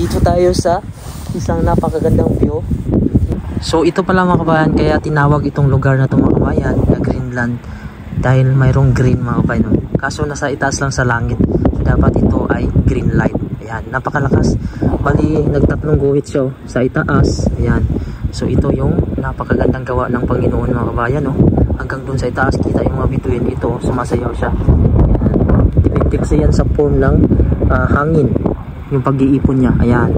nandito tayo sa isang napakagandang view. So ito pala mga kabayan, kaya tinawag itong lugar na ito mga kabayan na Greenland, dahil mayroong green mga kabayan. Kaso nasa itaas lang sa langit, so dapat ito ay green light. Ayan, napakalakas. Bali nagtatlong guhit siya sa itaas. Ayan, so ito yung napakagandang gawa ng Panginoon mga kabayan. Hanggang dun sa itaas kita yung mga bituin, ito sumasayaw siya. Ayan, depende kasi yan sa form ng hangin, yung pag-iipon niya. Ayan,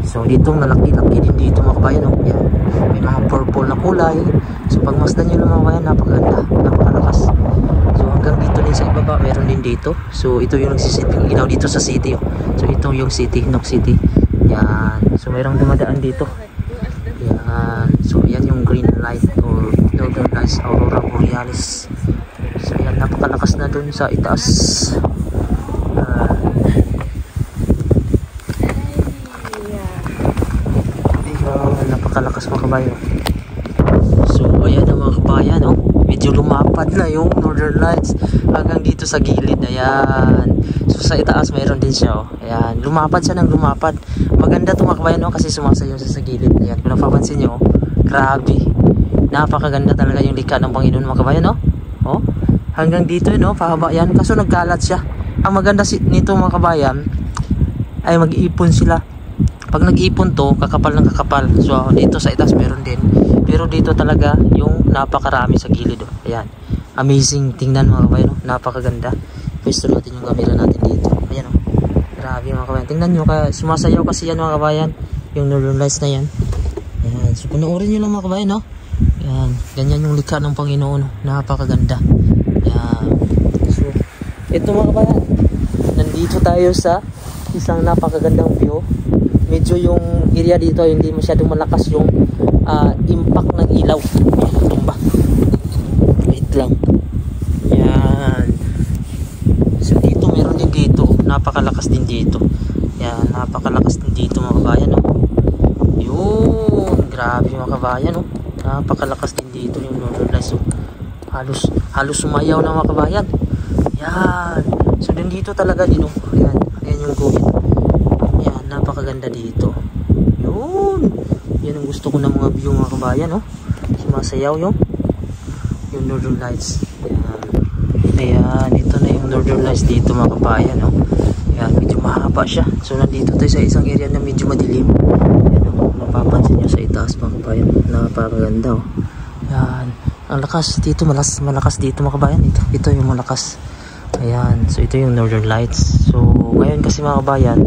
so dito nalaki-laki din dito mga kabayan. Ayan, may mga purple na kulay. So pagmasdan nyo lang mga kabayan, napakaganda, napakalakas. So hanggang dito din sa ibaba meron din dito. So ito yung nagsisilbing ilaw dito sa city. So ito yung city, Nok City. Ayan, so mayroong dumadaan dito. Ayan, so yan yung green light or northern lights, aurora borealis. So yan, napakalakas na dun sa itaas. Napakalakas mga kabayan. So ayan ang mga kabayan, medyo lumapad na yung northern lights hanggang dito sa gilid. Ayan, so sa itaas mayroon din siya. Ayan, lumapad siya ng lumapad. Maganda ito mga kabayan, kasi sumasayaw siya sa gilid. Ayan, kung napapansin nyo, grabe, napakaganda talaga yung likha ng Panginoon mga kabayan. Hanggang dito pahaba yan, kaso nagkalat siya. Ang maganda nito mga kabayan ay mag-iipon sila. Pag nag-ipon to, kakapal ng kakapal. So dito sa itaas meron din, pero dito talaga yung napakarami sa gilid. Ayan, amazing tingnan mga kabayan. Napakaganda. Pwesto natin yung camera natin dito. Ayan, grabe mga kabayan, tingnan nyo, sumasayaw kasi yan mga kabayan, yung northern lights na yan. Ayan, so panoorin nyo lang mga kabayan. Ayan, ganyan yung likha ng Panginoon. Napakaganda. Ayan, so ito mga kabayan, nandito tayo sa isang napakagandang view. Medyo yung area dito hindi masyadong malakas yung impact ng ilaw. Tumba, wait lang. Yan, so dito meron din dito, napakalakas din dito. Yan, napakalakas din dito mga kabayan. Yun, grabe mga kabayan. Napakalakas din dito yung northern lights. So halos sumayaw na mga kabayan. Yan, so din dito talaga din. Ayan, ayan yung guhit. Yan, napakaganda dito. Yun, yan ang gusto ko ng mga view mga kabayan. Sumasayaw yung northern lights. Ayan, ito na yung northern lights dito mga kabayan. Ayan, medyo mahaba siya. So nandito tayo sa isang area na medyo madilim. Ayan, mapapansin nyo sa itaas mga kabayan, napakaganda. Ayan, ang lakas dito, malakas dito mga kabayan. Ito yung malakas. Ayan, so ito yung northern lights. So ngayon kasi mga kabayan,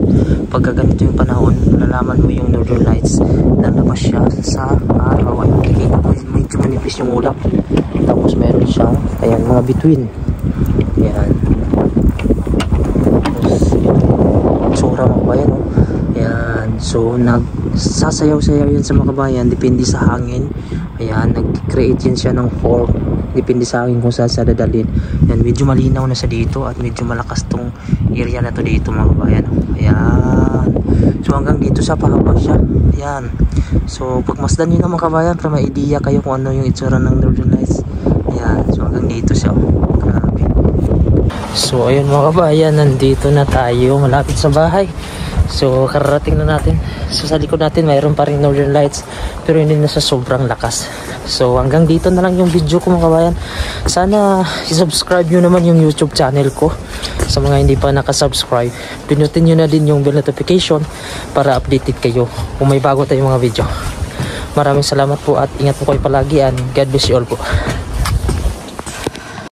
pagka ganito yung panahon, malalaman mo yung northern lights, lalabas siya sa araw. Ay makikita mo, medyo manipis yung ulap. Tapos meron siyang, ayan, mga bituin. Ayan, tapos sura mga kabayan. Ayan, so nagsasayaw-sayaw yan sa mga kabayan, depende sa hangin. Ayan, nag-create yan siya ng form, depende sa akin kung saan sa dadalhin. Yan, medyo malinaw na sa dito at medyo malakas tong area na to dito mga kabayan. Ayan, so hanggang dito sa pahaba siya. Ayan, so pagmasdan nyo na mga kabayan para may idea kayo kung ano yung itsura ng northern lights. Ayan, so hanggang dito siya. Grabe. So ayun mga kabayan, nandito na tayo malapit sa bahay. So kararating na natin. So sa likod natin mayroon pa rin northern lights, pero hindi na sa sobrang lakas. So hanggang dito na lang yung video ko mga kabayan. Sana i-subscribe nyo naman yung YouTube channel ko. Sa mga hindi pa nakasubscribe, pinutin nyo na din yung bell notification para updated kayo kung may bago tayong mga video. Maraming salamat po at ingat po kayo palagi, and God bless you all po.